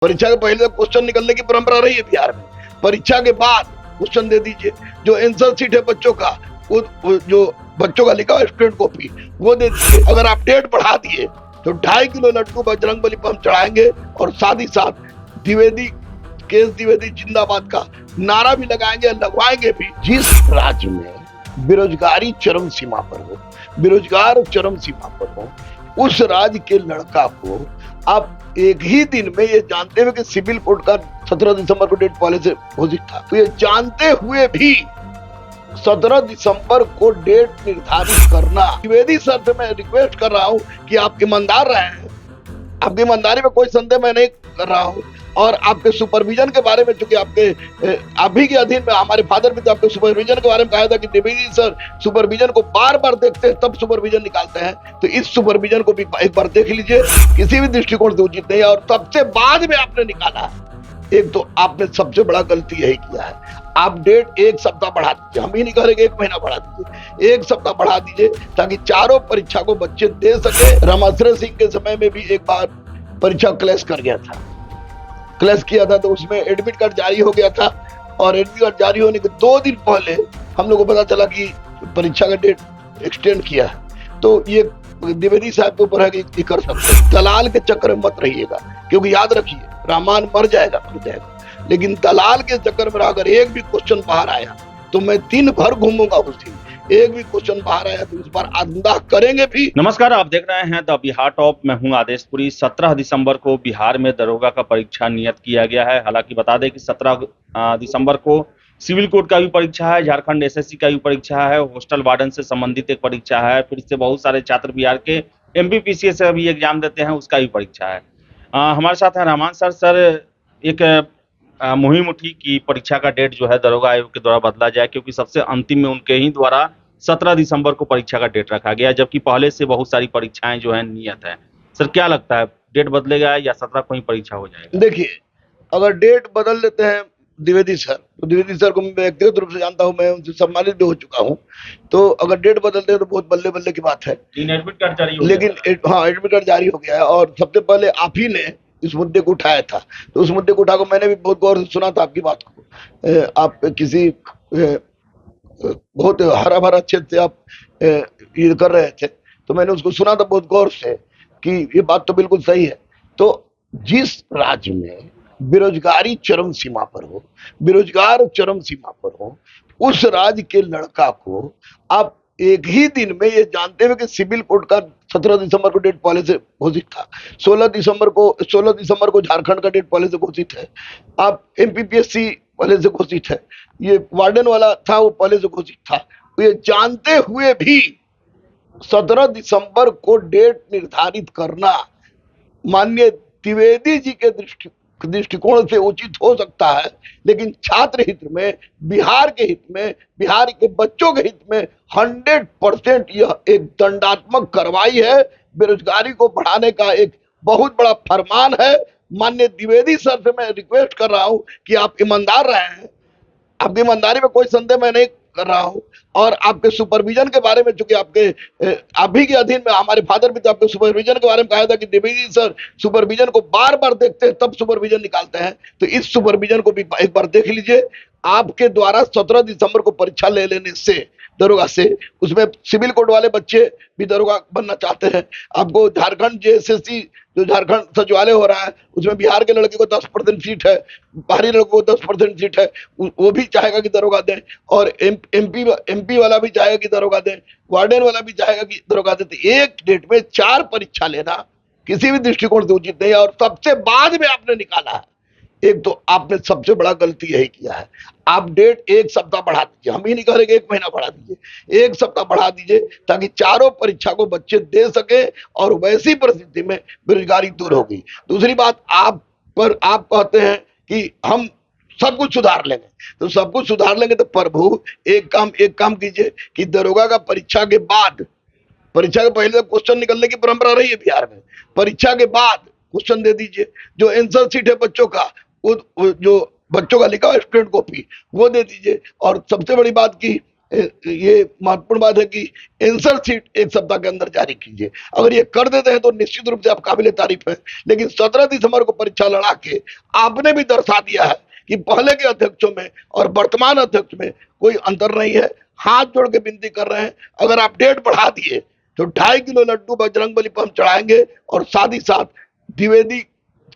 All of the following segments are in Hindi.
परीक्षा के पहले क्वेश्चन निकलने की परंपरा रही है बिहार में। परीक्षा के बाद क्वेश्चन दे दीजिए। जो आंसर शीट है बच्चों का, वो जो बच्चों का लिखा हुआ स्टूडेंट कॉपी, वो दे दीजिए। अगर आप डेट बढ़ा दिए तो 2.5 किलो लड्डू बजरंगबली पर हम चढ़ाएंगे और साथ ही साथ द्विवेदी, केस द्विवेदी जिंदाबाद का नारा भी लगाएंगे, लगवाएंगे भी। जिस राज्य में बेरोजगारी चरम सीमा पर हो, बेरोजगार चरम सीमा पर हो, उस राज्य के लड़का को आप एक ही दिन में, ये जानते हुए कि सिविल कोर्ट का 17 दिसंबर को डेट पहले से घोषित था, तो ये जानते हुए भी 17 दिसंबर को डेट निर्धारित करना। द्विवेदी सर से मैं रिक्वेस्ट कर रहा हूं कि आप ईमानदार रहें, आपकी ईमानदारी में कोई संदेह मैं नहीं कर रहा हूं, और आपके सुपरविजन के बारे में, चूंकि आपके आप ही के अधीन में हमारे फादर भी थे, आपके सुपरविजन के बारे में कहा था कि द्विवेदी सर सुपरविजन को बार बार देखते हैं तब सुपरविजन निकालते हैं, तो इस सुपरविजन को भी एक बार देख लीजिए। किसी भी दृष्टिकोण से उचित नहीं है और सबसे बाद में आपने निकाला है। एक तो आपने सबसे बड़ा गलती यही किया है, आप डेट एक सप्ताह बढ़ा दीजिए। हम ही नहीं कह रहे कि 1 महीना बढ़ा दीजिए, 1 सप्ताह बढ़ा दीजिए ताकि चारों परीक्षा को बच्चे दे सके। रमाश्रय सिंह के समय में भी एक बार परीक्षा क्लैश कर गया था, क्लैश किया था, तो उसमें एडमिट कार्ड जारी हो गया था और एडमिट कार्ड जारी होने के 2 दिन पहले हम लोग को पता चला कि परीक्षा का डेट एक्सटेंड किया है। तो ये द्विवेदी साहब के ऊपर है कि कर सकते हैं। दलाल के चक्कर में मत रहिएगा, क्योंकि याद रखिए रामान मर जाएगा, लेकिन दलाल के चक्कर में अगर एक भी क्वेश्चन बाहर आया तो मैं 3 भर घूमूंगा उस दिन। एक भी क्वेश्चन बाहर आया तो इस बार आत्मदाह करेंगे भी। नमस्कार, आप देख रहे हैं द बिहार टॉप। मैं हूं आदेशपुरी। 17 दिसंबर को बिहार में दरोगा का परीक्षा नियत किया गया है। हालांकि बता दें कि 17 दिसंबर को सिविल कोर्ट का भी परीक्षा है, झारखंड एसएससी का भी परीक्षा है, हॉस्टल वार्डन से संबंधित एक परीक्षा है, फिर से बहुत सारे छात्र बिहार के एमपीपीसीएस से भी एग्जाम देते हैं, उसका भी परीक्षा है। हमारे साथ है रहमान सर। सर, एक मुहिम उठी कि परीक्षा का डेट जो है दरोगा आयोग के द्वारा बदला जाए, क्योंकि सबसे अंतिम में उनके ही द्वारा 17 दिसंबर को परीक्षा का डेट रखा गया, जबकि पहले से बहुत सारी परीक्षाएं जो है नियत है। सर, क्या लगता है, डेट बदलेगा या 17 को ही परीक्षा हो जाएगा? देखिए, अगर डेट बदल देते हैं द्विवेदी सर, तो द्विवेदी सर को मैं व्यक्तिगत रूप से जानता हूं, मैं उनसे सम्मानित भी हो चुका हूं, तो अगर डेट बदलते हैं तो बहुत बल्ले बल्ले की बात है। एडमिट कार्ड जारी हो लेकिन हाँ, एडमिट कार्ड जारी हो गया है और सबसे पहले आप ही ने इस मुद्दे को उठाया था, तो उस मुद्दे को उठाकर मैंने भी बहुत गौर से सुना था आपकी बात को। आप किसी बहुत हरा भरा क्षेत्र से आप ये कर रहे थे, तो मैंने उसको सुना था बहुत गौर से कि ये बात तो बिल्कुल सही है। तो जिस राज्य में बेरोजगारी चरम सीमा पर हो, बेरोजगार चरम सीमा पर हो, उस राज्य के लड़का को आप एक ही दिन में, ये जानते हुए कि सिविल कोर्ट का 17 दिसंबर को डेट पहले से घोषित था, 16 दिसंबर को झारखंड का डेट पहले से घोषित है, आप एमपीपीएससी पहले से घोषित है, ये वार्डन वाला था वो पहले से घोषित था, तो ये जानते हुए भी 17 दिसंबर को डेट निर्धारित करना माननीय द्विवेदी जी के दृष्टिकोण से उचित हो सकता है, लेकिन छात्र हित में, बिहार के हित में, बिहार के बच्चों के हित में 100% यह एक दंडात्मक कार्रवाई है। बेरोजगारी को बढ़ाने का एक बहुत बड़ा फरमान है। माननीय द्विवेदी सर से मैं रिक्वेस्ट कर रहा हूं कि आप ईमानदार रहें, आपकी ईमानदारी में कोई संदेह मैं नहीं कर रहा हूं, और आपके सुपरविजन के बारे में, चूंकि आपके आप ही के अधीन में हमारे फादर भी थे, आपके सुपरविजन के बारे में कहा था कि द्विवेदी सर सुपरविजन को बार बार देखते हैं तब सुपरविजन निकालते हैं, तो इस सुपरविजन को भी एक बार देख लीजिए। आपके द्वारा 17 दिसंबर को परीक्षा ले लेने से दरोगा से, उसमें सिविल कोर्ट वाले बच्चे भी दरोगा बनना चाहते हैं। आपको झारखंड जेएसएससी, जो झारखंड सचिवालय हो रहा है, उसमें बिहार के लड़के को 10% सीट है, बाहरी लड़कों को 10% सीट है, वो भी चाहेगा कि दरोगा दें, और एमपी वाला भी चाहेगा कि दरोगा दें, वार्डन वाला भी चाहेगा कि दरोगा दें। तो एक डेट में 4 परीक्षा लेना किसी भी दृष्टिकोण से उचित नहीं है, और सबसे बाद में आपने निकाला है। एक तो आपने सबसे बड़ा गलती यही किया है, आप डेट 1 सप्ताह बढ़ा दीजिए। हम ही नहीं कह रहे कि 1 महीना बढ़ा दीजिए, 1 सप्ताह बढ़ा दीजिए ताकि चारों परीक्षा को बच्चे दे सके, और वैसी परिस्थिति में बेरोजगारी दूर होगी। दूसरी बात, आप कहते हैं कि हम सब कुछ सुधार लेंगे, तो सब कुछ सुधार लेंगे तो प्रभु एक काम कीजिए कि दरोगा का परीक्षा के बाद, परीक्षा के पहले क्वेश्चन निकलने की परंपरा रही है बिहार में, परीक्षा के बाद क्वेश्चन दे दीजिए। जो आंसर शीट है बच्चों का, वो जो बच्चों का लिखा हुआ स्टूडेंट कॉपी, वो दे दीजिए। और सबसे बड़ी बात की ये महत्वपूर्ण बात है कि आंसर शीट 1 सप्ताह के अंदर जारी कीजिए। अगर ये कर देते हैं तो निश्चित रूप से आप काबिल तारीफ है। लेकिन 17 दिसंबर को परीक्षा लड़ा के आपने भी दर्शा दिया है कि पहले के अध्यक्षों में और वर्तमान अध्यक्ष में कोई अंतर नहीं है। हाथ जोड़ के विनती कर रहे हैं, अगर आप डेट बढ़ा दिए तो 2.5 किलो लड्डू बजरंगबली पर हम चढ़ाएंगे और साथ ही साथ द्विवेदी,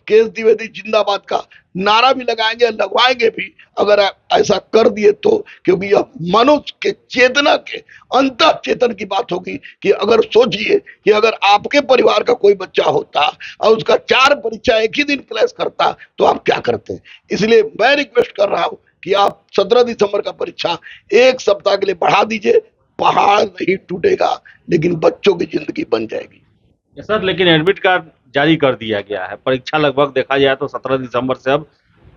केस द्विवेदी जिंदाबाद का नारा भी लगाएंगे, लगवाएंगे भी, अगर आप ऐसा कर दिए तो। क्योंकि यह मनुष्य के चेतना के अंतः चेतन की बात होगी कि अगर सोचिए कि अगर आपके परिवार का कोई बच्चा होता और उसका 4 परीक्षा एक ही दिन क्लैश करता तो आप क्या करते। इसलिए मैं रिक्वेस्ट कर रहा हूं कि आप 17 दिसंबर का परीक्षा 1 सप्ताह के लिए बढ़ा दीजिए। पहाड़ नहीं टूटेगा लेकिन बच्चों की जिंदगी बन जाएगी। सर, लेकिन एडमिट कार्ड जारी कर दिया गया है। परीक्षा लगभग देखा जाए तो 17 दिसंबर से अब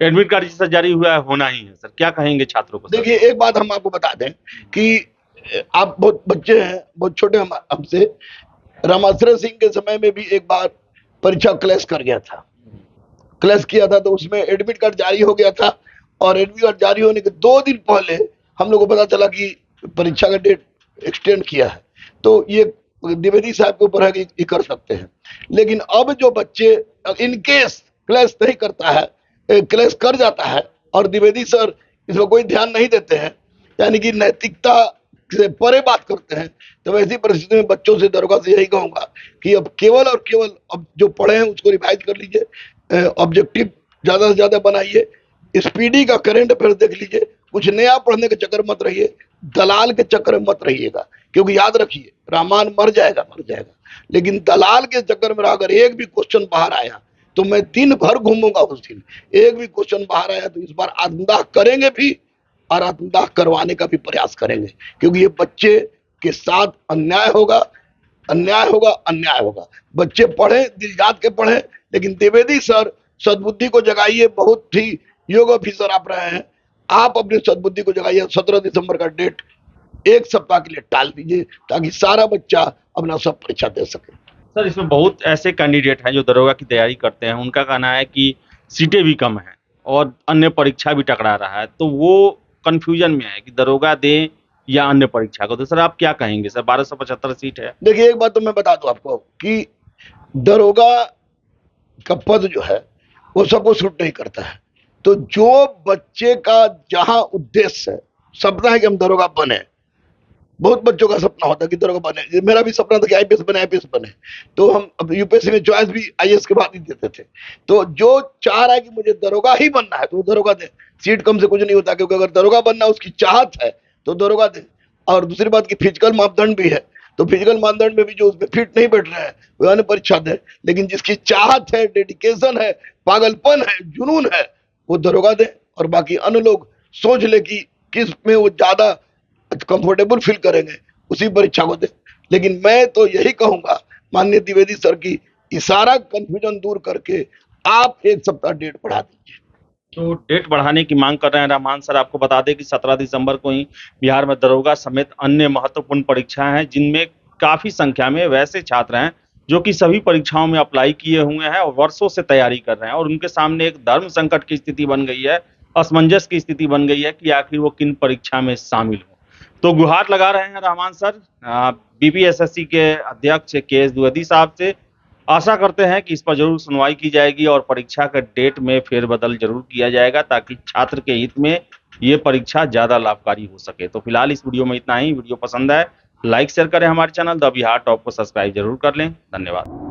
एडमिट कार्ड जिससे जारी हुआ है होना ही है। सर, क्या कहेंगे छात्रों को? देखिए, एक बात हम आपको बता दें कि आप बहुत बच्चे हैं, बहुत छोटे हमसे। रामाश्रय सिंह के समय में भी एक बार परीक्षा क्लैश कर गया था, क्लैश किया था, तो उसमें एडमिट कार्ड जारी हो गया था और एडमिट कार्ड जारी होने के 2 दिन पहले हम लोग को पता चला कि परीक्षा का डेट एक्सटेंड किया है। तो ये द्विवेदी साहब के ऊपर है कि ये कर सकते हैं। लेकिन अब जो बच्चे इनकेस क्लैश नहीं करता है, क्लैश कर जाता है और द्विवेदी सर इसमें कोई ध्यान नहीं देते हैं, यानी कि नैतिकता से परे बात करते हैं, तो ऐसी परिस्थिति में बच्चों से, दरोगा से यही कहूंगा कि अब केवल और केवल अब जो पढ़े हैं उसको रिवाइज कर लीजिए, ऑब्जेक्टिव ज्यादा से ज्यादा बनाइए, स्पीडी का करंट अफेयर देख लीजिए, कुछ नया पढ़ने के चक्कर मत रहिए, दलाल के चक्कर में मत रहिएगा। क्योंकि याद रखिए, रहमान मर जाएगा, लेकिन दलाल के चक्कर में अगर एक भी क्वेश्चन बाहर आया तो मैं दिन भर घूमूंगा उस दिन। एक भी क्वेश्चन बाहर आया तो इस बार आत्मदाह करेंगे भी और आत्मदाह करवाने का भी प्रयास करेंगे, क्योंकि ये बच्चे के साथ अन्याय होगा, अन्याय होगा, अन्याय होगा। बच्चे पढ़े, दिल जात के पढ़े, लेकिन द्विवेदी सर सद्बुद्धि को जगाइए। बहुत ही योग ऑफिसर आप रहे हैं, आप अपनी सद्बुद्धि को जगाइए। 17 दिसंबर का डेट 1 सप्ताह के लिए टाल दीजिए ताकि सारा बच्चा अपना सब परीक्षा दे सके। सर, इसमें बहुत ऐसे कैंडिडेट हैं जो दरोगा की तैयारी करते हैं, उनका कहना है कि सीटें भी कम हैं और अन्य परीक्षा भी टकरा रहा है, तो वो कंफ्यूजन में है कि दरोगा दें या अन्य परीक्षा को। तो सर, आप क्या कहेंगे? सर, 1275 सीट है। देखिए, एक बात तो मैं बता दूं आपको कि दरोगा का पद जो है वो सबको सूट नहीं करता है। तो जो बच्चे का जहां उद्देश्य है, सपना है कि हम दरोगा बने, बहुत बच्चों का सपना होता है कि दरोगा बने। मेरा भी सपना था कि आईपीएस बने, आईपीएस बने। तो हम अब यूपीएससी में चॉइस भी आईएएस के बाद ही देते थे। तो जो चाह रहा है कि मुझे दरोगा ही बनना है तो वो दरोगा दे, सीट कम से कुछ नहीं होता, क्योंकि अगर दरोगा बनना उसकी चाहत है तो दरोगा दे। और दूसरी बात की फिजिकल मापदंड भी है, तो फिजिकल मानदंड में भी जो उसमें फिट नहीं बैठ रहे हैं वो अन्य परीक्षा दे। लेकिन जिसकी चाहत है, डेडिकेशन है, पागलपन है, जुनून है, वो दरोगा दे। और बाकी अन्य लोग सोच ले कि किस में वो ज्यादा कंफर्टेबल फील करेंगे, उसी परीक्षा को दे। लेकिन मैं तो यही कहूंगा माननीय द्विवेदी सर की, इशारा कंफ्यूजन दूर करके आप 1 सप्ताह डेट बढ़ा दीजिए। तो डेट बढ़ाने की मांग कर रहे हैं रहमान सर। आपको बता दें कि 17 दिसंबर को ही बिहार में दरोगा समेत अन्य महत्वपूर्ण परीक्षाएं हैं, जिनमें काफी संख्या में वैसे छात्र हैं जो कि सभी परीक्षाओं में अप्लाई किए हुए हैं और वर्षों से तैयारी कर रहे हैं, और उनके सामने एक धर्म संकट की स्थिति बन गई है, असमंजस की स्थिति बन गई है कि आखिर वो किन परीक्षा में शामिल हो। तो गुहार लगा रहे हैं रहमान सर बीपीएसएससी के अध्यक्ष केएस द्विवेदी साहब से। आशा करते हैं कि इस पर जरूर सुनवाई की जाएगी और परीक्षा का डेट में फेरबदल जरूर किया जाएगा, ताकि छात्र के हित में ये परीक्षा ज्यादा लाभकारी हो सके। तो फिलहाल इस वीडियो में इतना ही। वीडियो पसंद आए लाइक शेयर करें, हमारे चैनल द बिहार टॉप को सब्सक्राइब जरूर कर लें। धन्यवाद।